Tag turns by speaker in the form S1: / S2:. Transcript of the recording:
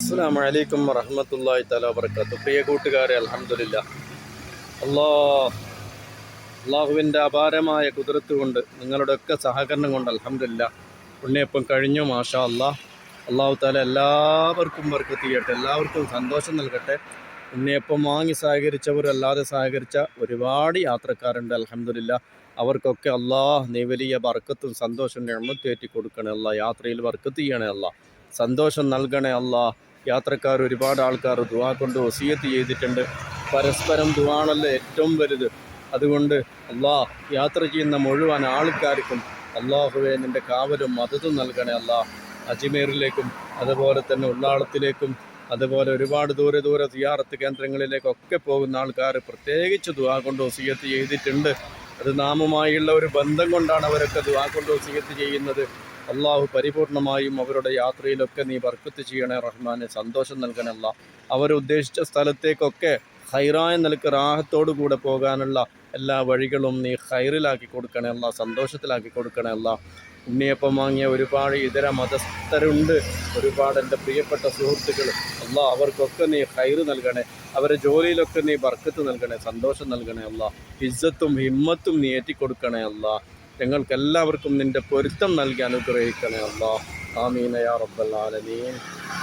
S1: അസ്സലാമു അലൈക്കും വറഹ്മത്തുള്ളാഹി തആല വബറകാതുഹു. പ്രിയ കൂട്ടുകാരെ, അൽഹംദുലില്ലാഹ്, അള്ളാഹുവിൻ്റെ അപാരമായ കുദറത്ത് കൊണ്ട് നിങ്ങളുടെയൊക്കെ സഹകരണം കൊണ്ട് അൽഹംദുലില്ലാഹ് ഉണ്ണിയപ്പം കഴിഞ്ഞു. മാഷാ അല്ലാഹ്. അള്ളാഹു തആല എല്ലാവർക്കും ബർക്കത്ത് ചെയ്യട്ടെ, എല്ലാവർക്കും സന്തോഷം നൽകട്ടെ. ഉണ്ണിയപ്പം വാങ്ങി സഹകരിച്ചവരല്ലാതെ സഹകരിച്ച ഒരുപാട് യാത്രക്കാരുണ്ട്. അൽഹംദുലില്ലാഹ്, അവർക്കൊക്കെ നീ വലിയ ബർക്കത്തും സന്തോഷം നിഅമത്തും കൊടുക്കണേ യാത്രയിൽ ബർക്കത്ത് ചെയ്യണേ സന്തോഷം നൽകണേ യാത്രക്കാർ ഒരുപാട് ആൾക്കാർ ദുആ കൊണ്ട് വസിയത്ത് ചെയ്തിട്ടുണ്ട്. പരസ്പരം ദുആണല്ലോ ഏറ്റവും വലുത്. അതുകൊണ്ട് യാത്ര ചെയ്യുന്ന മുഴുവൻ ആൾക്കാർക്കും അള്ളാഹുവേ നിൻ്റെ കാവലും മദതും നൽകണേ അജ്മീറിലേക്കും അതുപോലെ തന്നെ ഉള്ളാളത്തിലേക്കും അതുപോലെ ഒരുപാട് ദൂരെ സിയാറത്ത് കേന്ദ്രങ്ങളിലേക്കൊക്കെ പോകുന്ന ആൾക്കാർ പ്രത്യേകിച്ച് ദുആ കൊണ്ട് വസിയത്ത് ചെയ്തിട്ടുണ്ട്. അത് നാമുമായുള്ള ഒരു ബന്ധം കൊണ്ടാണ് അവരൊക്കെ ദുആ കൊണ്ട് വസിയത്ത് ചെയ്യുന്നത്. അള്ളാഹു പരിപൂർണമായും അവരുടെ യാത്രയിലൊക്കെ നീ ബർക്കത്ത് ചെയ്യണേ റഹ്മാനെ, സന്തോഷം നൽകണേ അവരുദ്ദേശിച്ച സ്ഥലത്തേക്കൊക്കെ ഹൈറായ നിലക്ക് റാഹത്തോടു കൂടെ പോകാനുള്ള എല്ലാ വഴികളും നീ ഹൈറിലാക്കി കൊടുക്കണേ സന്തോഷത്തിലാക്കി കൊടുക്കണേ ഉണ്ണിയപ്പം വാങ്ങിയ ഒരുപാട് ഇതര മതസ്ഥരുണ്ട്, ഒരുപാട് എൻ്റെ പ്രിയപ്പെട്ട സുഹൃത്തുക്കൾ. അവർക്കൊക്കെ നീ ഹൈറ് നൽകണേ, അവരുടെ ജോലിയിലൊക്കെ നീ ബർക്കത്ത് നൽകണേ, സന്തോഷം നൽകണേ ഇസ്സത്തും ഹിമ്മത്തും നീ ഏറ്റിക്കൊടുക്കണേ ഞങ്ങൾക്കെല്ലാവർക്കും നിൻ്റെ പൊരുത്തം നൽകി അനുഗ്രഹിക്കണേ ആമീൻ യാ റബ്ബൽ ആലമീൻ.